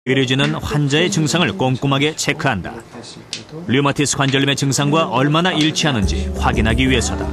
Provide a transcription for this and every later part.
의료진은 환자의 증상을 꼼꼼하게 체크한다. 류마티스 관절염의 증상과 얼마나 일치하는지 확인하기 위해서다.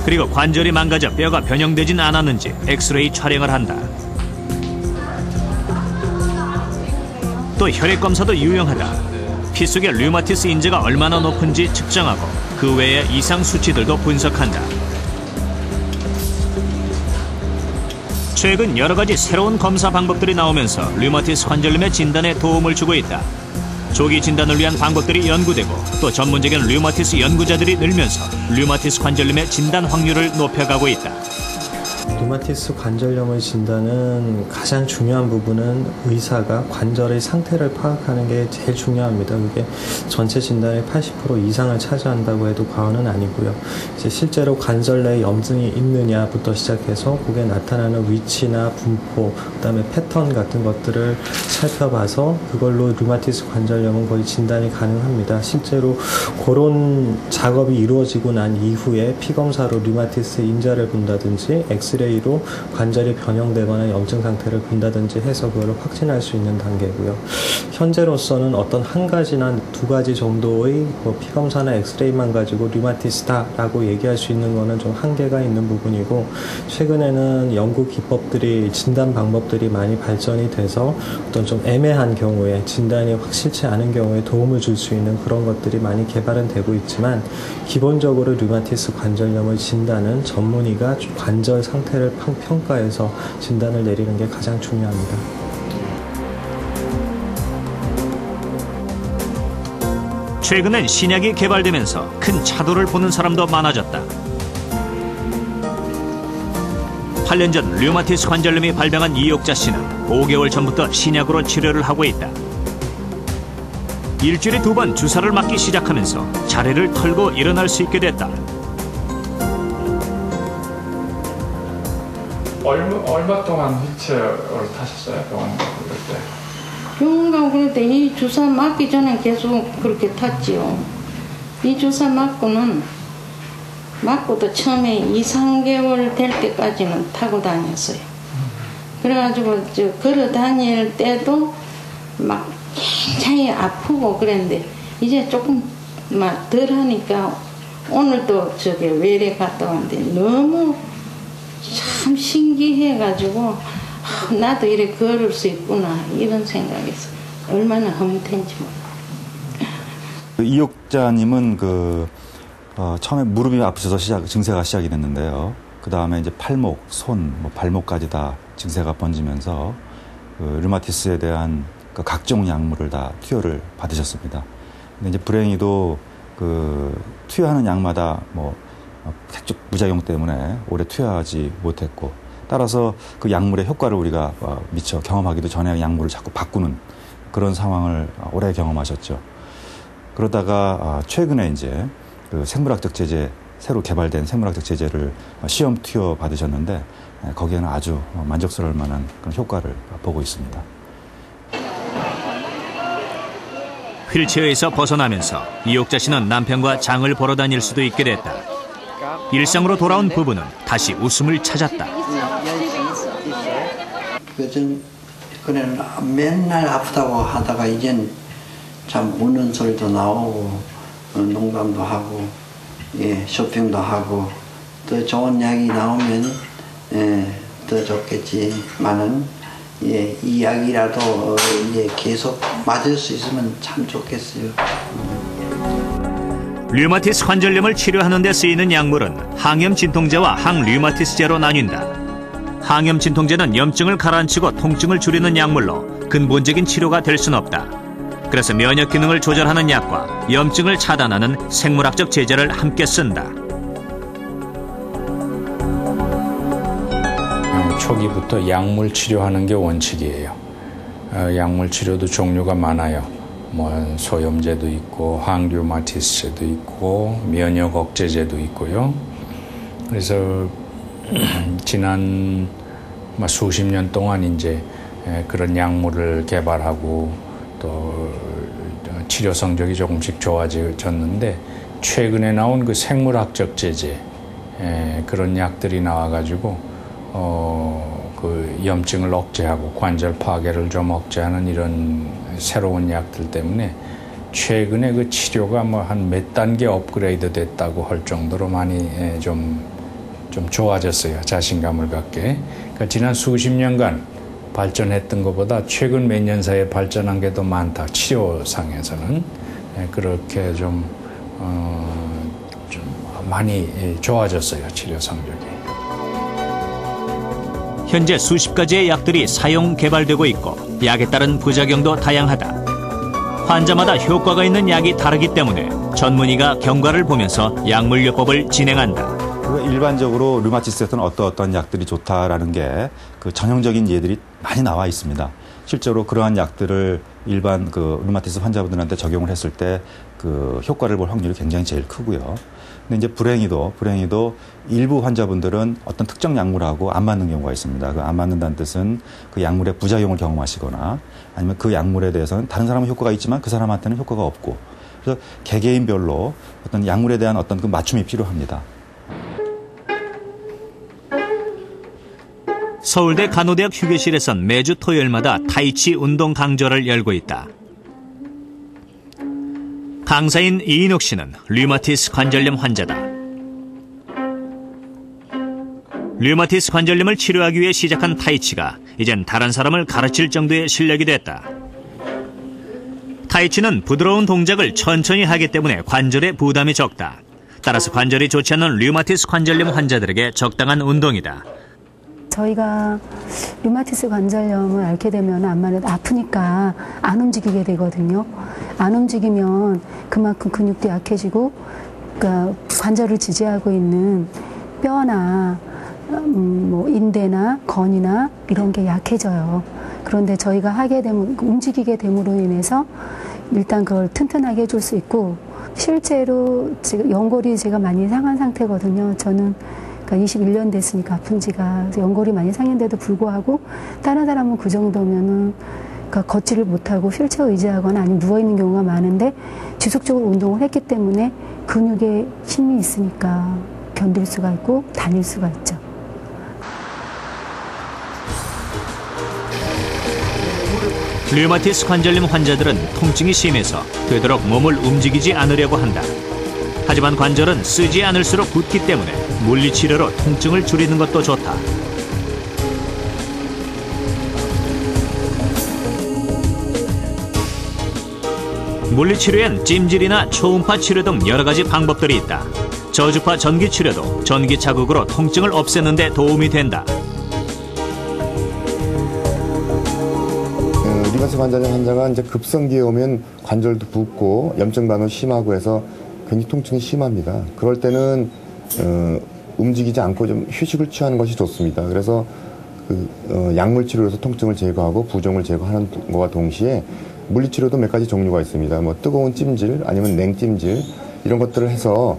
그리고 관절이 망가져 뼈가 변형되진 않았는지 엑스레이 촬영을 한다. 또 혈액 검사도 유용하다. 피 속의 류마티스 인자가 얼마나 높은지 측정하고 그 외의 이상 수치들도 분석한다. 최근 여러 가지 새로운 검사 방법들이 나오면서 류마티스 관절염의 진단에 도움을 주고 있다. 조기 진단을 위한 방법들이 연구되고 또 전문적인 류마티스 연구자들이 늘면서 류마티스 관절염의 진단 확률을 높여가고 있다. 류마티스 관절염의 진단은 가장 중요한 부분은 의사가 관절의 상태를 파악하는 게 제일 중요합니다. 그게 전체 진단의 80% 이상을 차지한다고 해도 과언은 아니고요. 이제 실제로 관절 내에 염증이 있느냐부터 시작해서 그게 나타나는 위치나 분포, 그다음에 패턴 같은 것들을 살펴봐서 그걸로 류마티스 관절염은 거의 진단이 가능합니다. 실제로 그런 작업이 이루어지고 난 이후에 피검사로 류마티스 인자를 본다든지 엑스레이로 관절이 변형되거나 염증 상태를 본다든지 해서 그걸 확진할 수 있는 단계고요. 현재로서는 어떤 한 가지나 두 가지 정도의 피검사나 엑스레이만 가지고 류마티스다라고 얘기할 수 있는 거는 좀 한계가 있는 부분이고, 최근에는 연구 기법들이, 진단 방법들이 많이 발전이 돼서 어떤 좀 애매한 경우에, 진단이 확실치 않은 경우에 도움을 줄 수 있는 그런 것들이 많이 개발은 되고 있지만, 기본적으로 류마티스 관절염의 진단은 전문의가 관절 상태를 평가해서 진단을 내리는 게 가장 중요합니다. 최근엔 신약이 개발되면서 큰 차도를 보는 사람도 많아졌다. 8년 전 류마티스 관절염이 발병한 이옥자 씨는 5개월 전부터 신약으로 치료를 하고 있다. 일주일에 2번 주사를 맞기 시작하면서 자리를 털고 일어날 수 있게 됐다. 얼마 동안 휠체어를 타셨어요? 병원 가볼 때? 병원 가고 그럴 때 이 주사 맞기 전에 계속 그렇게 탔지요. 이 주사 맞고도 처음에 2, 3개월 될 때까지는 타고 다녔어요. 그래가지고 걸어 다닐 때도 막 굉장히 아프고 그랬는데 이제 조금 막 덜 하니까 오늘도 외래 갔다 왔는데 너무 참 신기해가지고 나도 이렇게 걸을 수 있구나 이런 생각에서 얼마나 흐뭇한지 몰라. 이옥자님은 처음에 무릎이 아프셔서 증세가 시작이 됐는데요. 그 다음에 이제 팔목, 손, 발목까지 다 증세가 번지면서 류마티스에 대한 각종 약물을 다 투여를 받으셨습니다. 근데 이제 불행히도 투여하는 약마다 택적 부작용 때문에 오래 투여하지 못했고, 따라서 그 약물의 효과를 우리가 미처 경험하기도 전에 약물을 자꾸 바꾸는 그런 상황을 오래 경험하셨죠. 그러다가 최근에 이제 생물학적 제제, 새로 개발된 생물학적 제제를 시험 투여 받으셨는데 거기에는 아주 만족스러울 만한 그런 효과를 보고 있습니다. 휠체어에서 벗어나면서 이옥자 씨는 남편과 장을 보러 다닐 수도 있게 됐다. 일상으로 돌아온 부부는 다시 웃음을 찾았다. 그는 맨날 아프다고 하다가 이젠 참 우는 소리도 나오고 농담도 하고 쇼핑도 하고 더 좋은 약이 나오면 더 좋겠지만은 이 약이라도 계속 맞을 수 있으면 참 좋겠어요. 류마티스 관절염을 치료하는 데 쓰이는 약물은 항염 진통제와 항류마티스제로 나뉜다. 항염 진통제는 염증을 가라앉히고 통증을 줄이는 약물로 근본적인 치료가 될 수는 없다. 그래서 면역 기능을 조절하는 약과 염증을 차단하는 생물학적 제제를 함께 쓴다. 초기부터 약물 치료하는 게 원칙이에요. 약물 치료도 종류가 많아요. 소염제도 있고 항류마티스제도 있고 면역 억제제도 있고요. 그래서 지난 수십 년 동안 이제 그런 약물을 개발하고 또 치료 성적이 조금씩 좋아졌는데, 최근에 나온 생물학적 제제 그런 약들이 나와가지고 그 염증을 억제하고 관절 파괴를 좀 억제하는 이런 새로운 약들 때문에 최근에 그 치료가 뭐 한 몇 단계 업그레이드 됐다고 할 정도로 많이 좀 좋아졌어요. 자신감을 갖게. 그러니까 지난 수십 년간 발전했던 것보다 최근 몇 년 사이에 발전한 게 더 많다. 치료상에서는 그렇게 좀 많이 좋아졌어요. 치료 성적이. 현재 수십 가지의 약들이 사용 개발되고 있고 약에 따른 부작용도 다양하다. 환자마다 효과가 있는 약이 다르기 때문에 전문의가 경과를 보면서 약물요법을 진행한다. 일반적으로 류마티스에서는 어떤 약들이 좋다라는 게 그 전형적인 예들이 많이 나와 있습니다. 실제로 그러한 약들을 일반 그 류마티스 환자분들한테 적용을 했을 때 그 효과를 볼 확률이 굉장히 제일 크고요. 근데 이제 불행히도 일부 환자분들은 어떤 특정 약물하고 안 맞는 경우가 있습니다. 그 안 맞는다는 뜻은 그 약물의 부작용을 경험하시거나 아니면 그 약물에 대해서는 다른 사람은 효과가 있지만 그 사람한테는 효과가 없고, 그래서 개개인별로 어떤 약물에 대한 어떤 그 맞춤이 필요합니다. 서울대 간호대학 휴게실에선 매주 토요일마다 타이치 운동 강좌를 열고 있다. 강사인 이인옥 씨는 류마티스 관절염 환자다. 류마티스 관절염을 치료하기 위해 시작한 타이치가 이젠 다른 사람을 가르칠 정도의 실력이 됐다. 타이치는 부드러운 동작을 천천히 하기 때문에 관절에 부담이 적다. 따라서 관절이 좋지 않은 류마티스 관절염 환자들에게 적당한 운동이다. 저희가 류마티스 관절염을 앓게 되면 아무래도 아프니까 안 움직이게 되거든요. 안 움직이면 그만큼 근육도 약해지고, 그러니까 관절을 지지하고 있는 뼈나 뭐 인대나 건이나 이런 게 약해져요. 그런데 저희가 하게 되면, 움직이게 됨으로 인해서 일단 그걸 튼튼하게 해줄 수 있고, 실제로 지금 연골이 제가 많이 상한 상태거든요. 저는 그러니까 21년 됐으니까 아픈 지가. 연골이 많이 상했는데도 불구하고 다른 사람은 그 정도면은 그러니까 걷지를 못하고 휠체어 의지하거나 아니면 누워있는 경우가 많은데 지속적으로 운동을 했기 때문에 근육에 힘이 있으니까 견딜 수가 있고 다닐 수가 있죠. 류마티스 관절염 환자들은 통증이 심해서 되도록 몸을 움직이지 않으려고 한다. 하지만 관절은 쓰지 않을수록 붓기 때문에 물리치료로 통증을 줄이는 것도 좋다. 물리치료엔 찜질이나 초음파 치료 등 여러 가지 방법들이 있다. 저주파 전기치료도 전기 자극으로 통증을 없애는 데 도움이 된다. 류마티스 관절염 환자가 이제 급성기에 오면 관절도 붓고 염증 반응이 심하고 해서 굉장히 통증이 심합니다. 그럴 때는 움직이지 않고 좀 휴식을 취하는 것이 좋습니다. 그래서 약물 치료로서 통증을 제거하고 부종을 제거하는 것과 동시에 물리치료도 몇 가지 종류가 있습니다. 뭐 뜨거운 찜질 아니면 냉찜질 이런 것들을 해서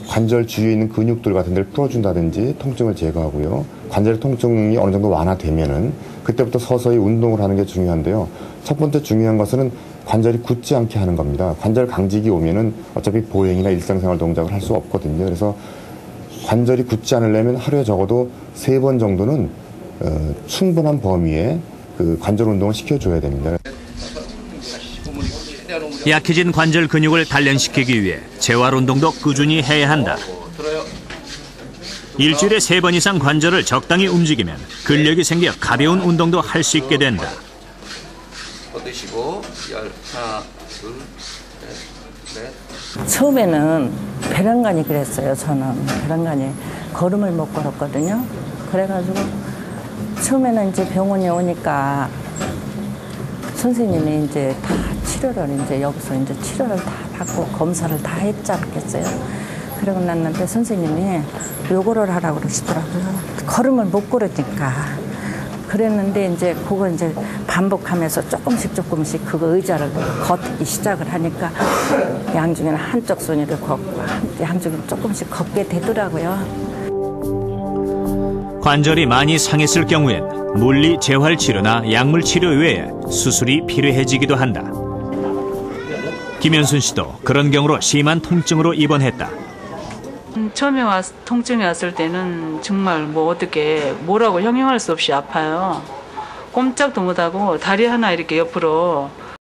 관절 주위에 있는 근육들 같은 데를 풀어준다든지 통증을 제거하고요. 관절의 통증이 어느 정도 완화되면은 그때부터 서서히 운동을 하는 게 중요한데요. 첫 번째 중요한 것은 관절이 굳지 않게 하는 겁니다. 관절 강직이 오면은 어차피 보행이나 일상생활 동작을 할 수 없거든요. 그래서 관절이 굳지 않으려면 하루에 적어도 3번 정도는 충분한 범위에 그 관절 운동을 시켜줘야 됩니다. 약해진 관절 근육을 단련시키기 위해 재활 운동도 꾸준히 해야 한다. 일주일에 3번 이상 관절을 적당히 움직이면 근력이 생겨 가벼운 운동도 할 수 있게 된다. 하나, 둘, 셋, 넷. 처음에는 배란간이 그랬어요. 저는 배란간이 걸음을 못 걸었거든요. 그래가지고 처음에는 이제 병원에 오니까 선생님이 이제 다 치료를 이제 여기서 이제 치료를 다 받고 검사를 다 했지 않겠어요. 그러고 났는데 선생님이 요거를 하라고 그러시더라고요. 걸음을 못 걸으니까. 그랬는데 이제 그거 이제 반복하면서 조금씩 그거 의자를 걷기 시작을 하니까 양중에는 한쪽 손으로 걷고 양쪽에는 조금씩 걷게 되더라고요. 관절이 많이 상했을 경우엔 물리 재활 치료나 약물 치료 외에 수술이 필요해지기도 한다. 김현순 씨도 그런 경우로 심한 통증으로 입원했다. 처음에 통증이 왔을 때는 정말 뭐 어떻게 뭐라고 형용할 수 없이 아파요. 꼼짝도 못하고 다리 하나 이렇게 옆으로